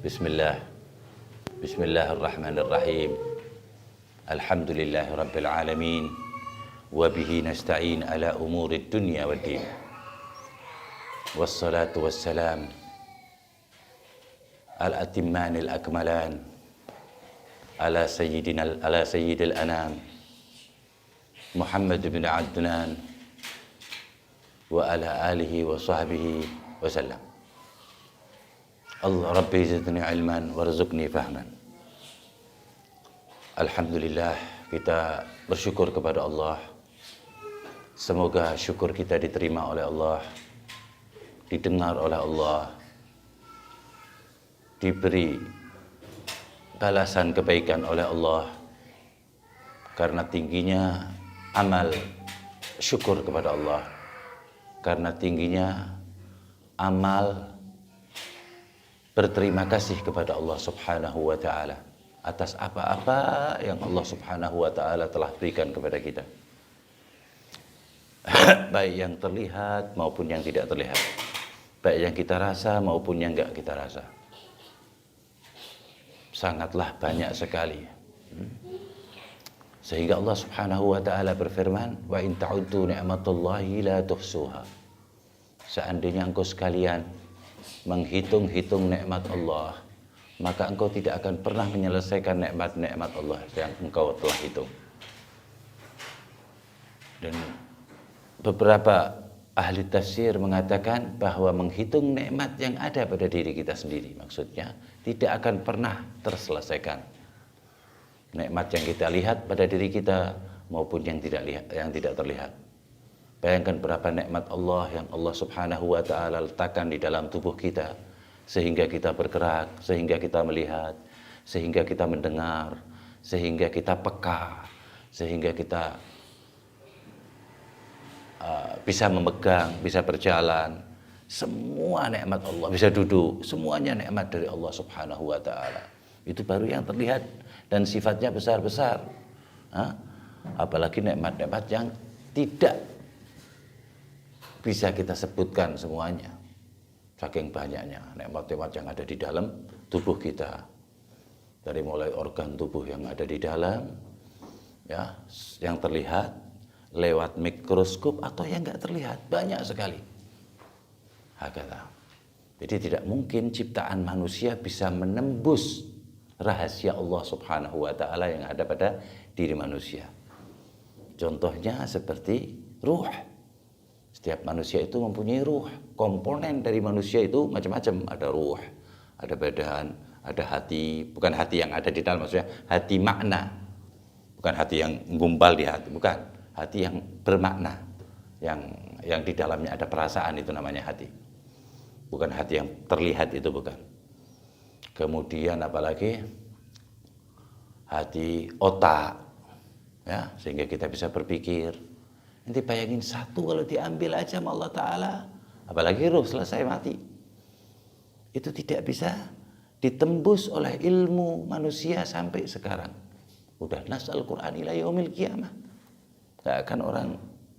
Bismillah. Bismillahirrahmanirrahim. Alhamdulillahi rabbil alamin. Wa bihi nasta'in ala umurid dunya waddin. Wassalatu wassalam al-atimmanil akmalan ala sayyidil anam Muhammad bin Adnan wa ala alihi wa sahbihi wa sallam. Allah Rabbi zidni ilman warzuqni fahman. Alhamdulillah, kita bersyukur kepada Allah. Semoga syukur kita diterima oleh Allah, didengar oleh Allah, diberi balasan kebaikan oleh Allah karena tingginya amal syukur kepada Allah, karena tingginya amal berterima kasih kepada Allah Subhanahu wa ta'ala atas apa-apa yang Allah Subhanahu wa ta'ala telah berikan kepada kita, baik yang terlihat maupun yang tidak terlihat, baik yang kita rasa maupun yang enggak kita rasa. Sangatlah banyak sekali, sehingga Allah Subhanahu wa ta'ala berfirman, wa in ta'uddu ni'matallahi la tuhsuha. Seandainya engkau sekalian menghitung-hitung nikmat Allah, maka engkau tidak akan pernah menyelesaikan nikmat-nikmat Allah yang engkau telah hitung. Dan beberapa ahli tafsir mengatakan bahwa menghitung nikmat yang ada pada diri kita sendiri, maksudnya tidak akan pernah terselesaikan. Nikmat yang kita lihat pada diri kita maupun yang tidak terlihat. Bayangkan berapa nikmat Allah yang Allah Subhanahu wa ta'ala letakkan di dalam tubuh kita, sehingga kita bergerak, sehingga kita melihat, sehingga kita mendengar, sehingga kita peka, sehingga kita bisa memegang, bisa berjalan. Semua nikmat Allah, bisa duduk, semuanya nikmat dari Allah Subhanahu wa ta'ala. Itu baru yang terlihat dan sifatnya besar-besar. Apalagi nikmat-nikmat yang tidak bisa kita sebutkan semuanya, saking banyaknya nikmat-nikmat yang ada di dalam tubuh kita, dari mulai organ tubuh yang ada di dalam, ya, yang terlihat lewat mikroskop atau yang enggak terlihat, banyak sekali. Hakata. Jadi tidak mungkin ciptaan manusia bisa menembus rahasia Allah Subhanahu wa ta'ala yang ada pada diri manusia. Contohnya seperti ruh. Setiap manusia itu mempunyai ruh. Komponen dari manusia itu macam-macam. Ada ruh, ada badan, ada hati. Bukan hati yang ada di dalam, maksudnya hati makna. Bukan hati yang gumpal di hati, bukan. Hati yang bermakna. Yang di dalamnya ada perasaan, itu namanya hati. Bukan hati yang terlihat, itu bukan. Kemudian apalagi hati otak, ya, sehingga kita bisa berpikir. Nanti bayangin satu kalau diambil aja sama Allah Ta'ala, apalagi ruh selesai mati. Itu tidak bisa ditembus oleh ilmu manusia sampai sekarang. Udah nas Al-Quran ila yaumil qiyamah. Gak akan orang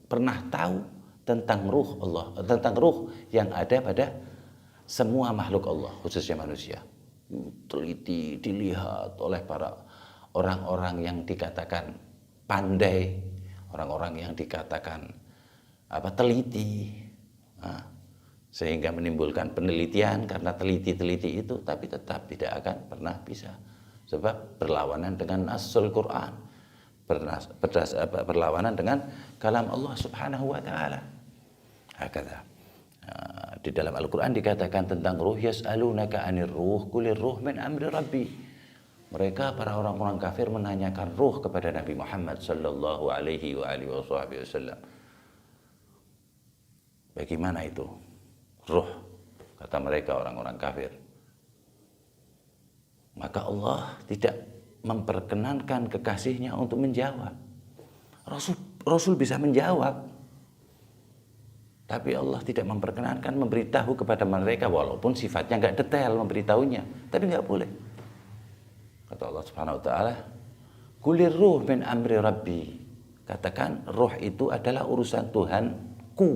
pernah tahu tentang ruh Allah, tentang ruh yang ada pada semua makhluk Allah, khususnya manusia. Teliti, dilihat oleh para orang-orang yang dikatakan pandai, orang-orang yang dikatakan teliti, sehingga menimbulkan penelitian karena teliti-teliti itu, tapi tetap tidak akan pernah bisa, sebab berlawanan dengan Nasul Quran, berlawanan dengan kalam Allah Subhanahu wa ta'ala. Hakata. Di dalam Al-Quran dikatakan tentang ruh, yas'alunaka 'anir ruh qulir ruh min amri rabbi. Mereka para orang-orang kafir menanyakan ruh kepada Nabi Muhammad sallallahu alaihi wasallam. Bagaimana itu ruh? Kata mereka orang-orang kafir. Maka Allah tidak memperkenankan kekasihnya untuk menjawab. Rasul bisa menjawab, tapi Allah tidak memperkenankan memberitahu kepada mereka, walaupun sifatnya enggak detail memberitahunya, tapi enggak boleh. Kata Allah Subhanahu wa ta'ala, kulir ruh min amri rabbi. Katakan roh itu adalah urusan Tuhanku.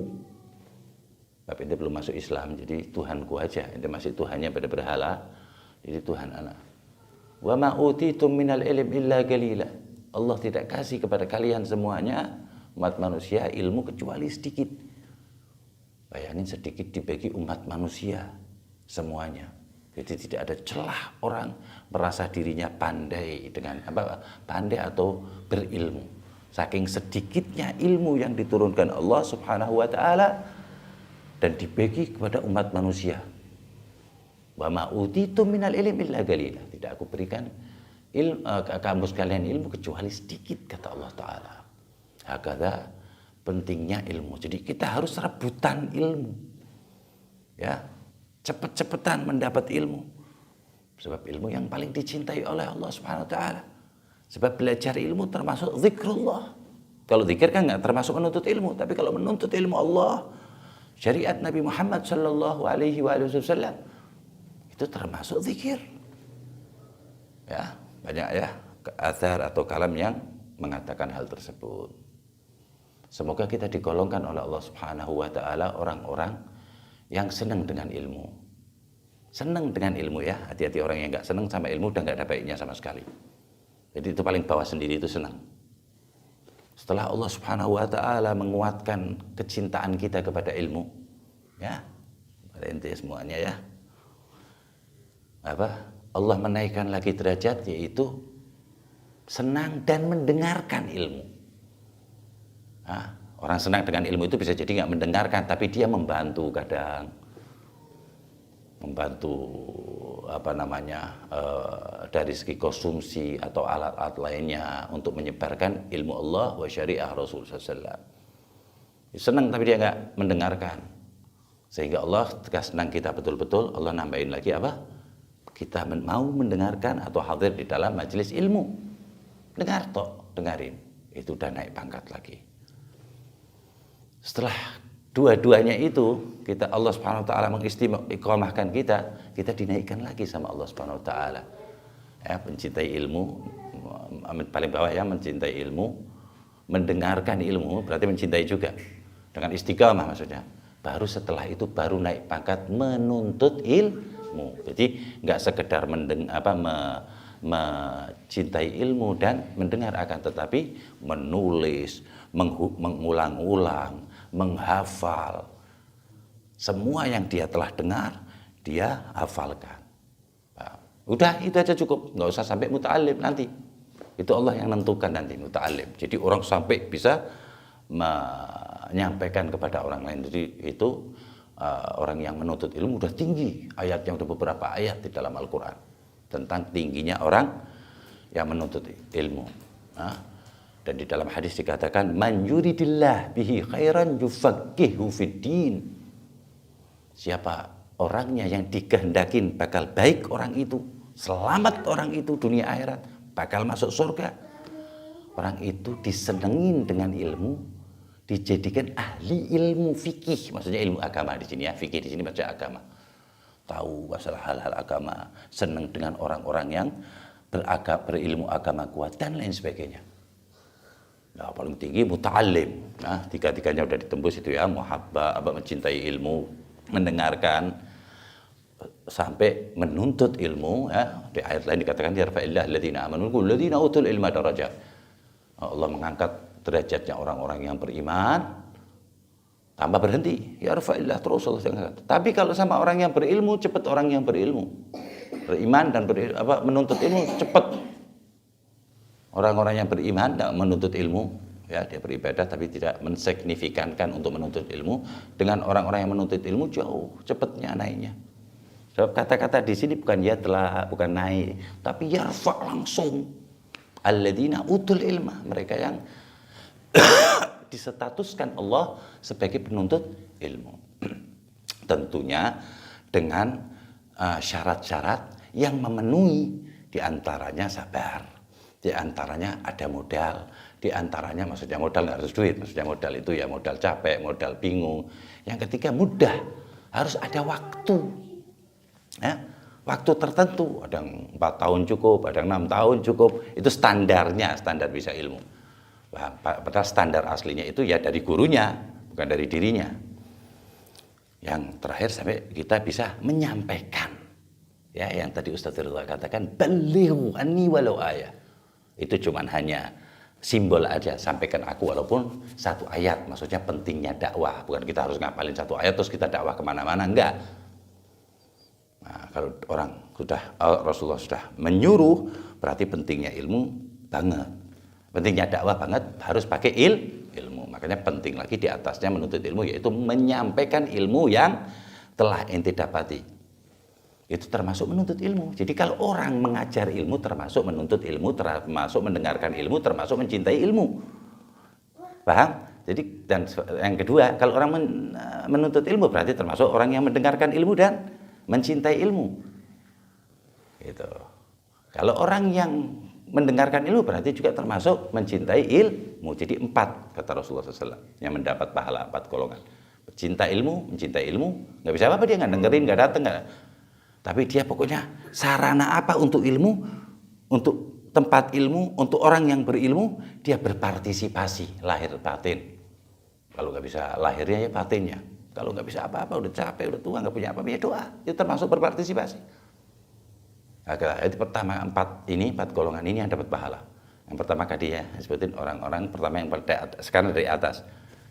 Tapi ente belum masuk Islam, jadi Tuhanku aja. Ente masih Tuhannya pada berhala, Jadi Tuhan anak. Wa ma utitum minal ilm illa qalila. Allah tidak kasih kepada kalian semuanya umat manusia ilmu kecuali sedikit. Bayangin sedikit dibagi umat manusia semuanya. Jadi tidak ada celah orang merasa dirinya pandai dengan pandai atau berilmu. Saking sedikitnya ilmu yang diturunkan Allah Subhanahu wa taala dan dibagi kepada umat manusia. Wa ma utitum minal ilmi illa qalila. Tidak aku berikan kamu sekalian ilmu kecuali sedikit, kata Allah taala. Hakadha pentingnya ilmu. Jadi kita harus rebutan ilmu. Ya, cepat-cepatan mendapat ilmu. Sebab ilmu yang paling dicintai oleh Allah Subhanahu wa taala. Sebab belajar ilmu termasuk zikrullah. Kalau zikir kan enggak termasuk menuntut ilmu, tapi kalau menuntut ilmu Allah, syariat Nabi Muhammad sallallahu alaihi wasallam itu termasuk zikir. Ya, banyak ya athar atau kalam yang mengatakan hal tersebut. Semoga kita digolongkan oleh Allah Subhanahu wa taala orang-orang yang senang dengan ilmu. Senang dengan ilmu ya. Hati-hati orang yang enggak senang sama ilmu dan enggak ada baiknya sama sekali. Jadi itu paling bawah sendiri itu senang. Setelah Allah Subhanahu wa taala menguatkan kecintaan kita kepada ilmu, ya. Pada intinya semuanya ya. Allah menaikkan lagi derajat yaitu senang dan mendengarkan ilmu. Orang senang dengan ilmu itu bisa jadi nggak mendengarkan, tapi dia membantu kadang, membantu dari segi konsumsi atau alat-alat lainnya untuk menyebarkan ilmu Allah wa syariah Rasulullah SAW. Senang tapi dia nggak mendengarkan, sehingga Allah ketika senang kita betul-betul, Allah nambahin lagi kita mau mendengarkan atau hadir di dalam majelis ilmu, dengarin, itu udah naik pangkat lagi. Setelah dua-duanya itu Allah Subhanahu wa taala mengistiqomahkan kita dinaikkan lagi sama Allah Subhanahu wa taala. Ya, mencintai ilmu, paling bawah ya, mencintai ilmu, mendengarkan ilmu berarti mencintai juga. Dengan istiqamah maksudnya. Baru setelah itu baru naik pangkat menuntut ilmu. Jadi enggak sekedar mencintai ilmu dan mendengar, akan tetapi menulis, mengulang-ulang, menghafal. Semua yang dia telah dengar, dia hafalkan. Udah itu aja cukup, nggak usah sampai muta'alim nanti. Itu Allah yang menentukan nanti muta'alim. Jadi orang sampai bisa menyampaikan kepada orang lain. Jadi itu orang yang menuntut ilmu udah tinggi. Ayatnya udah beberapa ayat di dalam Al-Quran tentang tingginya orang yang menuntut ilmu. Dan di dalam hadis dikatakan man yuridillah bihi khairan yufaqihu fiddin. Siapa orangnya yang dikehendakin bakal baik orang itu, selamat orang itu dunia akhirat, bakal masuk surga. Orang itu disenengin dengan ilmu, dijadikan ahli ilmu fikih, maksudnya ilmu agama di sini ya, fikih di sini maksudnya agama. Tahu masalah hal-hal agama, senang dengan orang-orang yang berilmu agama kuat dan lain sebagainya. Nah, paling tinggi muta'alim. Nah, tiga-tiganya udah ditembus itu ya, muhabbah, mencintai ilmu, mendengarkan, sampai menuntut ilmu ya. Di ayat lain dikatakan yarfa'illahu alladziina aamanu walladziina utul ilma darajat. Allah mengangkat derajatnya orang-orang yang beriman tanpa berhenti. Yarfa'illah terus Allah angkat. Tapi kalau sama orang yang berilmu, cepat orang yang berilmu. Beriman dan menuntut ilmu cepat. Orang-orang yang beriman tidak menuntut ilmu, ya dia beribadah tapi tidak mensignifikankan untuk menuntut ilmu. Dengan orang-orang yang menuntut ilmu jauh cepatnya naiknya. Sebab kata-kata di sini bukan ya telah, bukan naik, tapi yarfa langsung. Alladzina utul ilma, mereka yang disetatuskan Allah sebagai penuntut ilmu. Tentunya dengan syarat-syarat yang memenuhi, diantaranya sabar. Di antaranya ada modal, di antaranya maksudnya modal nggak harus duit, maksudnya modal itu ya modal capek, modal bingung. Yang ketiga mudah, harus ada waktu, ya, waktu tertentu, ada yang 4 tahun cukup, ada yang 6 tahun cukup, itu standarnya, standar bisa ilmu. Padahal standar aslinya itu ya dari gurunya, bukan dari dirinya. Yang terakhir sampai kita bisa menyampaikan Ya, yang tadi Ustaz Ridha katakan, balighu anni walau ayah. Itu cuman hanya simbol aja, sampaikan aku walaupun satu ayat. Maksudnya pentingnya dakwah, bukan kita harus ngapalin satu ayat terus kita dakwah kemana-mana, enggak. Nah, kalau orang sudah, Rasulullah sudah menyuruh, berarti pentingnya ilmu banget. Pentingnya dakwah banget, harus pakai ilmu. Makanya penting lagi di atasnya menuntut ilmu, yaitu menyampaikan ilmu yang telah ente dapati. Itu termasuk menuntut ilmu. Jadi kalau orang mengajar ilmu termasuk menuntut ilmu, termasuk mendengarkan ilmu, termasuk mencintai ilmu. Paham? Jadi, dan yang kedua, kalau orang menuntut ilmu berarti termasuk orang yang mendengarkan ilmu dan mencintai ilmu. Gitu. Kalau orang yang mendengarkan ilmu berarti juga termasuk mencintai ilmu. Jadi 4 kata Rasulullah SAW yang mendapat pahala 4 golongan. Cinta ilmu, mencintai ilmu, nggak bisa apa-apa dia nggak dengerin, nggak datang, nggak. Tapi dia pokoknya sarana apa untuk ilmu, untuk tempat ilmu, untuk orang yang berilmu, dia berpartisipasi lahir batin. Kalau nggak bisa lahirnya ya batinnya. Kalau nggak bisa apa-apa, udah capek, udah tua, nggak punya apa-apa, ya doa. Itu termasuk berpartisipasi. Nah, itu pertama 4 golongan ini yang dapat pahala. Yang pertama tadi ya, sebutin orang-orang pertama yang sekarang dari atas,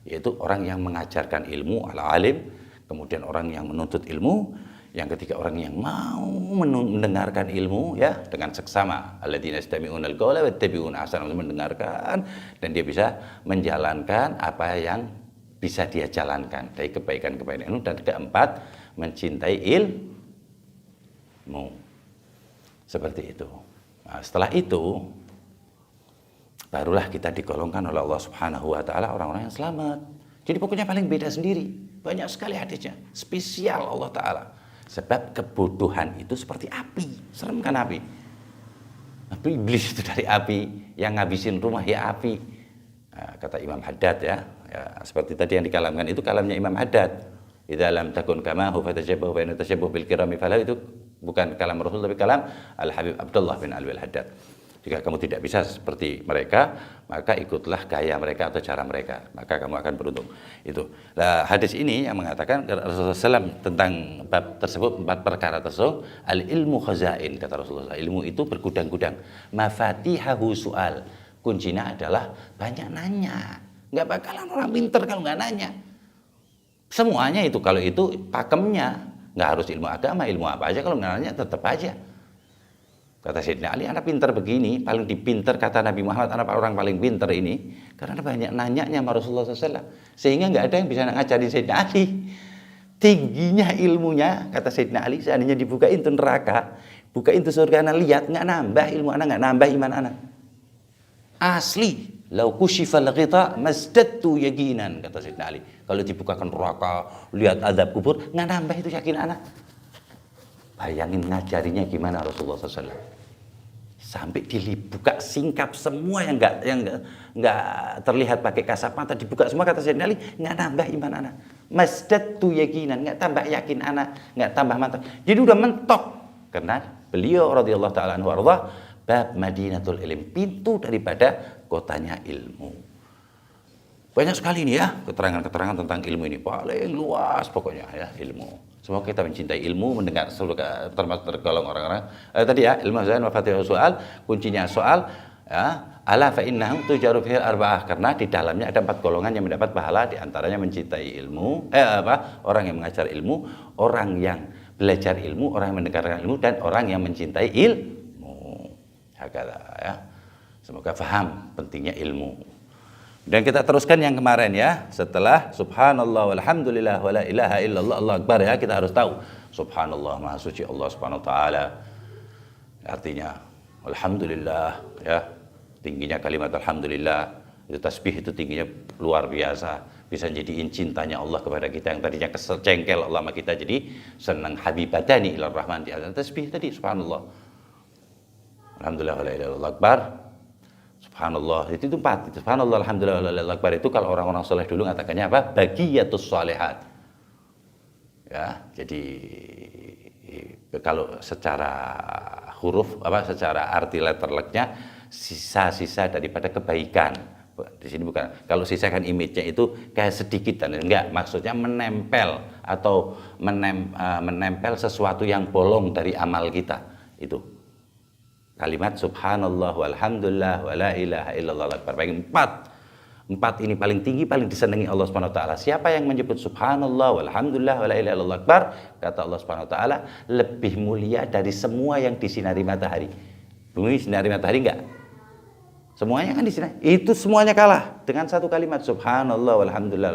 yaitu orang yang mengajarkan ilmu, al-alim, kemudian orang yang menuntut ilmu. Yang ketiga orang yang mau mendengarkan ilmu ya dengan seksama, alladzina yastami'una al-qawla wayattabi'una ahsana, mendengarkan dan dia bisa menjalankan apa yang bisa dia jalankan dari kebaikan-kebaikan ilmu. Dan keempat, mencintai ilmu. Seperti itu. Nah, setelah itu barulah kita digolongkan oleh Allah Subhanahu wa taala orang-orang yang selamat. Jadi pokoknya paling beda sendiri. Banyak sekali hadisnya, spesial Allah taala. Sebab kebodohan itu seperti api. Serem kan api? Api iblis itu dari api. Yang ngabisin rumah ya api. Nah, kata Imam Haddad ya, seperti tadi yang dikalamkan itu kalamnya Imam Haddad. Idza lam takun kamahu fatashabbahu fa inna tashabbuh bil kirami falah. Itu bukan kalam Rasul tapi kalam Al-Habib Abdullah bin Alwi Al-Haddad. Jika kamu tidak bisa seperti mereka, maka ikutlah gaya mereka atau cara mereka, maka kamu akan beruntung. Itu. Nah, hadis ini yang mengatakan Rasulullah SAW tentang bab tersebut, 4 perkara tersebut, al-ilmu khazain, kata Rasulullah. Ilmu itu bergudang-gudang. Mafatihahu su'al. Kuncinya adalah banyak nanya. Nggak bakalan orang pinter kalau nggak nanya. Semuanya itu, kalau itu pakemnya. Nggak harus ilmu agama, ilmu apa aja, kalau nggak nanya tetap aja. Kata Sayyidina Ali, anak pinter begini, paling dipinter, kata Nabi Muhammad, anak orang paling pinter ini, karena banyak nanyanya sama Rasulullah SAW. Sehingga nggak ada yang bisa ngajarin Sayyidina Ali. Tingginya ilmunya, kata Sayyidina Ali, seandainya dibukain tuh neraka, bukain tuh surga, anak lihat, nggak nambah ilmu anak, nggak nambah iman anak. Asli, lau kushifal ghita masdadtu yaqinan, kata Sayyidina Ali. Kalau dibukakan neraka, lihat azab kubur, nggak nambah itu yakin anak. Bayangin ngajarinya gimana Rasulullah SAW. Sampai dibuka singkap semua yang nggak terlihat pakai kasat mata, dibuka semua, kata Sayyidina Ali, nggak nambah iman anak. Masdadtu yaqinan, nggak tambah yakin anak, nggak tambah mantap. Jadi udah mentok. Karena beliau radhiyallahu taala anhu arda, bab Madinatul Ilm, pintu daripada kotanya ilmu. Banyak sekali nih ya keterangan-keterangan tentang ilmu ini, paling luas pokoknya ya ilmu. Semoga kita mencintai ilmu, mendengar, termasuk tergolong orang-orang tadi ya, ilmu zain wa fatihul soal, kuncinya soal ya, ala fa innahum tujaru fil arba'ah, karena di dalamnya ada 4 golongan yang mendapat pahala, di antaranya mencintai ilmu, orang yang mengajar ilmu, orang yang belajar ilmu, orang yang mendengarkan ilmu, dan orang yang mencintai ilmu. Ya. Semoga paham pentingnya ilmu. Dan kita teruskan yang kemarin ya, setelah subhanallah walhamdulillah wala ilaha illallah Allah akbar ya, kita harus tahu subhanallah maha suci Allah Subhanahu wa taala. Artinya alhamdulillah ya, tingginya kalimat alhamdulillah. Itu tasbih itu tingginya luar biasa. Bisa jadiin cintanya Allah kepada kita yang tadinya kesel cengkel Allah sama kita jadi senang, habibatani ilar rahman. Di tasbih tadi subhanallah. Alhamdulillah wala ilaha illallah akbar. Subhanallah, itu 4. Subhanallah, alhamdulillah, wallahu akbar itu kalau orang-orang soleh dulu ngatakannya apa? Bagiyatus shalihat. Ya, jadi kalau secara huruf secara arti letterleknya sisa-sisa daripada kebaikan. Di sini bukan. Kalau sisa kan image-nya itu kayak sedikit dan enggak, maksudnya menempel atau menempel sesuatu yang bolong dari amal kita. Itu kalimat subhanallah walhamdulillah wala ilaha illallah akbar. Baik, empat ini paling tinggi, paling disenangi Allah Subhanahu wa taala. Siapa yang menyebut subhanallah walhamdulillah wala ilaha illallah akbar, kata Allah Subhanahu wa taala, lebih mulia dari semua yang disinari matahari. Bumi sinari matahari enggak? Semuanya kan di sini. Itu semuanya kalah dengan satu kalimat subhanallah walhamdulillah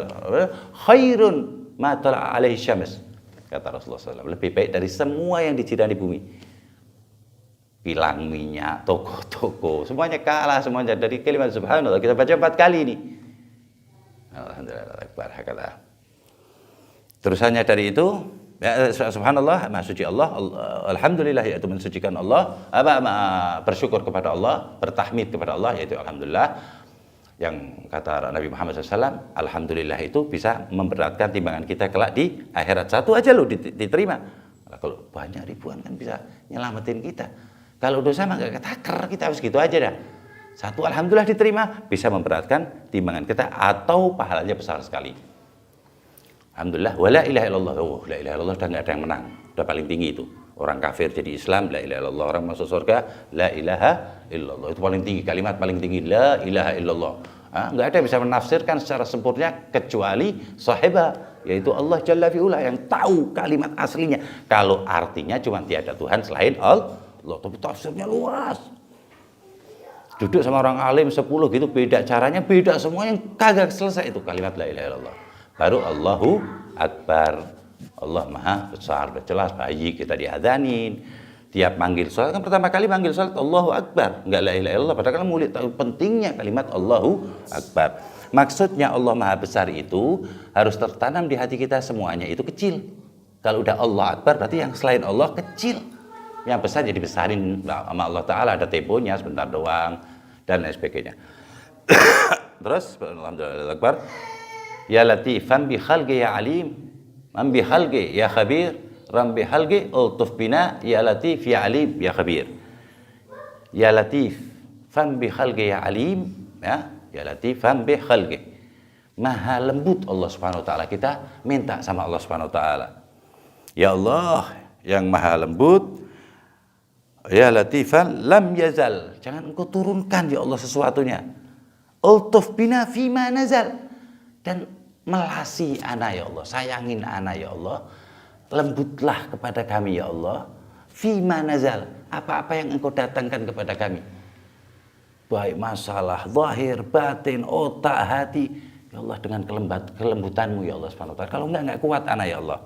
khairun ma tala'a alaihi syams. Kata Rasulullah SAW, lebih baik dari semua yang disinari bumi. Kilang minyak, toko-toko, semuanya kalah semuanya dari kalimat subhanallah. Kita baca 4 kali ini. Alhamdulillah akbar hakala. Terusannya dari itu, ya, subhanallah, maha suci Allah, alhamdulillah yaitu mensucikan Allah, bersyukur kepada Allah, bertahmid kepada Allah yaitu alhamdulillah. Yang kata Nabi Muhammad SAW, alhamdulillah itu bisa memberatkan timbangan kita kelak di akhirat. Satu aja loh diterima. Kalau banyak ribuan kan bisa nyelamatin kita. Kalau dosa mah gak ketaker, kita harus gitu aja dah. Satu alhamdulillah diterima, bisa memberatkan timbangan kita atau pahalanya besar sekali. Alhamdulillah, wala ilaha illallah. Oh, la ilaha illallah udah gak ada yang menang. Udah paling tinggi itu. Orang kafir jadi Islam, la ilaha illallah. Orang masuk surga, la ilaha illallah. Itu paling tinggi, kalimat paling tinggi, la ilaha illallah. Gak ada yang bisa menafsirkan secara sempurna kecuali sahibah, yaitu Allah Jalla fi'ula yang tahu kalimat aslinya. Kalau artinya cuma tiada Tuhan selain Allah. Tapi tafsirnya luas. Duduk sama orang alim 10 gitu, beda caranya, beda semua, yang kagak selesai itu kalimat la ilaha illallah. Baru Allahu Akbar. Allah Maha Besar, udah jelas, bayi kita diadzanin. Tiap manggil salat kan pertama kali manggil salat Allahu Akbar, enggak la ilaha illallah. Padahal kan murid tahu pentingnya kalimat Allahu Akbar. Maksudnya Allah Maha Besar itu harus tertanam di hati kita, semuanya itu kecil. Kalau udah Allah Akbar berarti yang selain Allah kecil. Yang besar jadi besarin sama Allah Ta'ala, ada temponya sebentar doang dan lain sebagainya. Terus alhamdulillah akbar, ya latifan bi khalqi ya alim, man bi khalqi ya khabir, ram bi khalqi ultuf bina ya latif ya alim ya khabir. Ya latif fan bi khalqi ya alim, ya latif fan bi khalqi. Maha lembut Allah Subhanahu wa taala, kita minta sama Allah Subhanahu wa taala. Ya Allah yang maha lembut, ya latifan lam yazal, jangan engkau turunkan ya Allah sesuatunya. Ultuf bina fima nazal, dan melasi ana ya Allah, sayangin ana ya Allah, lembutlah kepada kami ya Allah. Fima nazal, apa-apa yang engkau datangkan kepada kami, baik masalah zahir, batin, otak, hati, ya Allah dengan kelembutanmu ya Allah Subhanahu wa taala. Kalau enggak kuat ana ya Allah.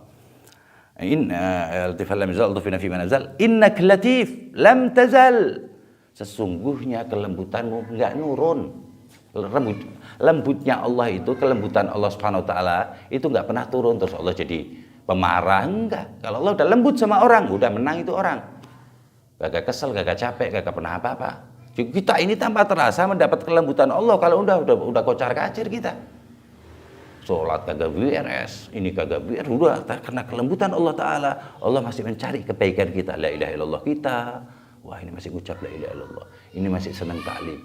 Latif lam yazal ultuf bina fima nazal, innak latif lam tazal, sesungguhnya kelembutanmu enggak nurun. Lembutnya Allah itu, kelembutan Allah Subhanahu wa taala itu enggak pernah turun terus Allah jadi pemarah, enggak. Kalau Allah udah lembut sama orang, udah menang itu orang. Gak kesel, gak capek, gak pernah apa-apa. Kita ini tanpa terasa mendapat kelembutan Allah kalau udah kocar-kacir kita. Sholat kagak beres, ini kagak beres, udah karena kelembutan Allah Ta'ala. Allah masih mencari kebaikan kita, la ilaha illallah kita. Wah ini masih ucap la ilaha illallah, ini masih senang ta'lim.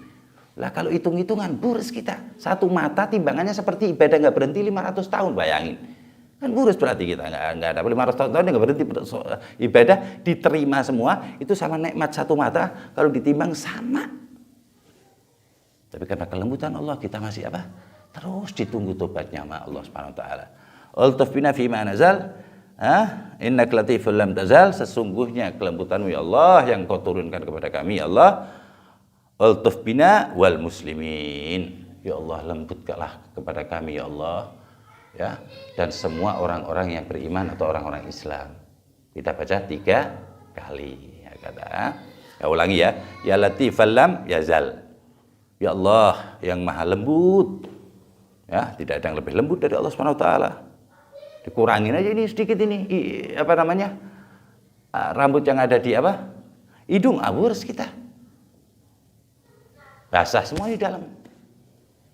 Lah kalau hitung-hitungan boros kita. Satu mata timbangannya seperti ibadah nggak berhenti 500 tahun, bayangin. Kan boros berarti kita nggak ada 500 tahun nggak berhenti ibadah diterima semua. Itu sama nikmat satu mata kalau ditimbang sama. Tapi karena kelembutan Allah kita masih apa? Terus ditunggu tobatnya sama Allah Subhanahu wa taala. Ultuf bina fi ma nazal, innak latiful lam tazal, sesungguhnya kelembutanmu ya Allah yang kau turunkan kepada kami ya Allah. Ultuf bina wal muslimin, ya Allah lembutkanlah kepada kami ya Allah, ya, dan semua orang-orang yang beriman atau orang-orang Islam. Kita baca 3 kali ya kata. Ya ulangi ya. Ya latifal lam yazal, ya Allah yang maha lembut. Ya, tidak ada yang lebih lembut dari Allah Subhanahu wa taala. Dikurangin aja ini sedikit ini, apa namanya? Rambut yang ada di apa? Hidung aburs kita. Basah semua di dalam.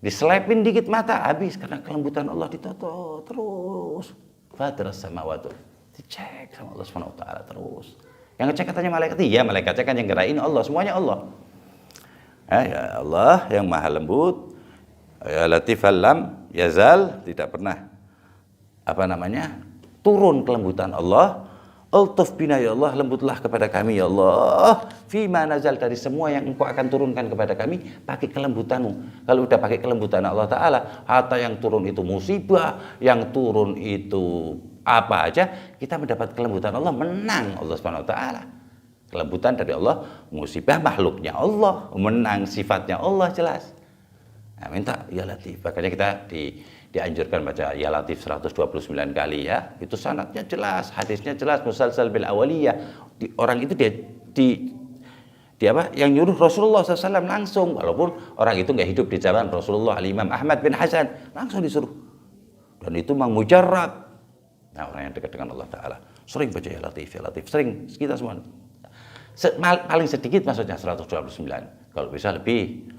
Diselepin dikit mata habis karena kelembutan Allah ditoto terus. Fatras samawati. Dicek sama Allah Subhanahu wa taala terus. Yang ngecek katanya malaikat, iya malaikatnya kan yang gerain Allah, semuanya Allah. Ya Allah yang maha lembut. Ya latifal lam yazal, tidak pernah apa namanya turun kelembutan Allah. Altuf bina ya Allah, lembutlah kepada kami ya Allah. Fima nazal, dari semua yang engkau akan turunkan kepada kami, pakai kelembutanmu. Kalau udah pakai kelembutan Allah Ta'ala, hatta yang turun itu musibah, yang turun itu apa aja, kita mendapat kelembutan Allah, menang Allah Subhanahu Wa Ta'ala. Kelembutan dari Allah, musibah makhluknya Allah, menang sifatnya Allah jelas. Nah, minta ya Latif, makanya kita dianjurkan baca ya Latif 129 kali ya. Itu sanadnya jelas, hadisnya jelas, musalsal bil awaliyah. Orang itu dia apa? Yang nyuruh Rasulullah SAW langsung, walaupun orang itu nggak hidup di zaman Rasulullah. Imam Ahmad bin Hasan langsung disuruh. Dan itu memang mujarrab. Nah, orang yang dekat dengan Allah Ta'ala sering baca ya Latif, sering kita semua. Paling sedikit maksudnya 129. Kalau bisa lebih.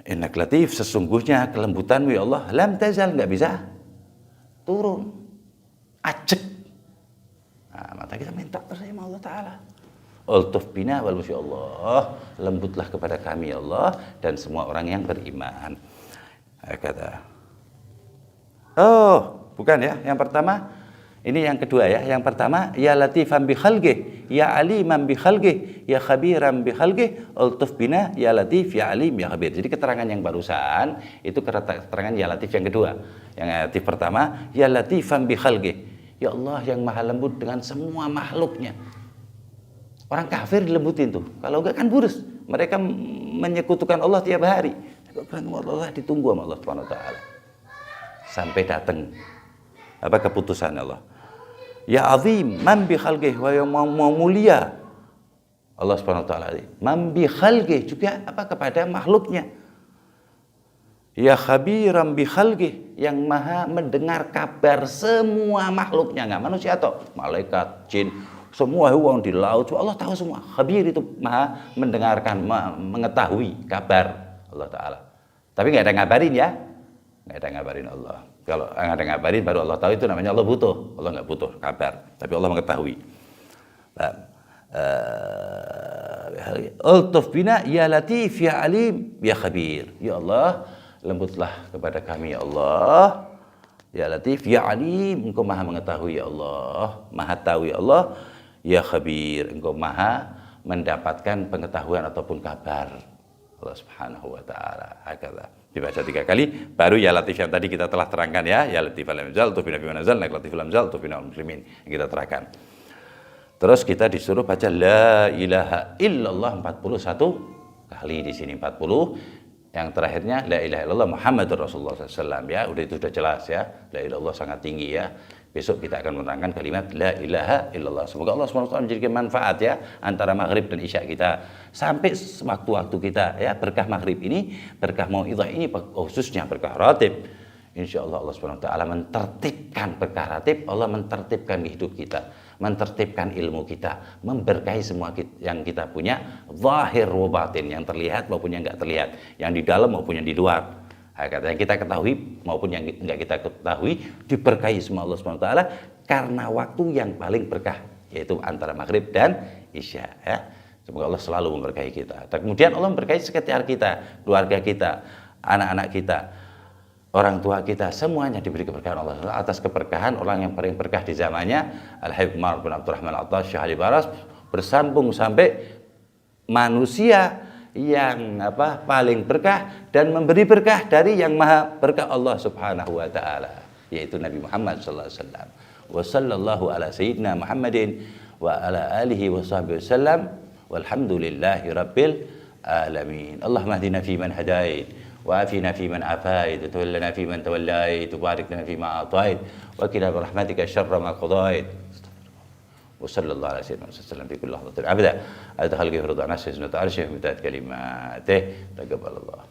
Innak Latif, sesungguhnya kelembutanmu ya Allah, lam tazal, nggak bisa turun, ajek. Nah, maka kita minta sama Allah Ta'ala. Ultuf bina wal ya Allah, lembutlah kepada kami ya Allah dan semua orang yang beriman. Kata, oh bukan ya, yang pertama. Ini yang kedua ya. Yang pertama, ya latifan bi khalqih, ya aliman bi khalqih, ya khabiran bi khalqih, ultuf bina, ya latif, ya alim, ya khabir. Jadi keterangan yang barusan itu keterangan ya latif yang kedua. Yang latif pertama, ya latifan bi khalqih. Ya Allah yang maha lembut dengan semua makhluknya. Orang kafir dilembutin tuh. Kalau enggak kan burus. Mereka menyekutukan Allah tiap hari. Allah ditunggu sama Allah Subhanahu Wa Ta'ala sampai datang apa keputusan Allah. Ya azim man bi khalqih, wa yang mulia Allah Subhanahu Wa Ta'ala. Man bi khalqih juga apa kepada makhluknya. Ya khabiran bi khalqih, yang maha mendengar kabar semua makhluknya, enggak manusia atau malaikat, jin, semua hewan di laut, Allah tahu semua. Khabir itu maha mendengarkan, mengetahui kabar Allah Ta'ala. Tapi enggak ada ngabarin ya. Enggak ada ngabarin Allah. Kalau ada ngabarin baru Allah tahu, itu namanya Allah butuh. Allah nggak butuh kabar, tapi Allah mengetahui. Ultuf bina ya latif ya alim ya khabir. Ya Allah, lembutlah kepada kami ya Allah. Ya latif ya alim, engkau maha mengetahui ya Allah, maha tahu ya Allah. Ya khabir, engkau maha mendapatkan pengetahuan ataupun kabar. Allah Subhanahu Wa Ta'ala. Hakala. Dibaca 3 kali, baru ya latif yang tadi kita telah terangkan ya. Ya latif al-amzal, tufina bima nazal, nak latif al-amzal, tufina al-muslimin. Yang kita terangkan. Terus kita disuruh baca la ilaha illallah 41 kali di sini 40. Yang terakhirnya la ilaha illallah Muhammadur Rasulullah SAW ya. Udah itu sudah jelas ya. La ilaha illallah sangat tinggi ya. Besok kita akan menerangkan kalimat la ilaha illallah. Semoga Allah SWT menjadikan manfaat ya antara maghrib dan isya kita sampai waktu-waktu kita ya. Berkah maghrib ini, berkah mau'izah ini, khususnya berkah ratib. Insya Allah Allah SWT mentertibkan berkah ratib. Allah mentertibkan hidup kita, mentertibkan ilmu kita, memberkahi semua yang kita punya, zahir wa batin, yang terlihat maupun yang enggak terlihat, yang di dalam maupun yang di luar. Kata yang kita ketahui maupun yang enggak kita ketahui, diberkahi semua Allah SWT karena waktu yang paling berkah, yaitu antara maghrib dan isya ya. Semoga Allah selalu memberkahi kita. Kemudian Allah memberkahi sekitar kita, keluarga kita, anak-anak kita, orang tua kita, semuanya diberi keberkahan Allah. Atas keberkahan orang yang paling berkah di zamannya, Al-Habib Umar bin Abdurrahman Al-Attash Syahli Baras, bersambung sampai manusia yang paling berkah dan memberi berkah dari yang maha berkah Allah Subhanahu Wa Ta'ala, yaitu Nabi Muhammad sallallahu alaihi wasallam. Wa sallallahu ala sayyidina Muhammadin wa ala alihi wa sahbihi wasallam walhamdulillahi rabbil alamin. Allahumma hdina fi man hadait wa afina fi man afait wa tawallana fi man tawallait wa barik lana fi ma atait wa qina bi rahmatika syarra ma qadait. وصلى الله على سيدنا محمد وسلم في كل لحظة أبدا. هذا خلقه فرض عنه سيدنا تعالى شيخ متات كلماته تقبل الله.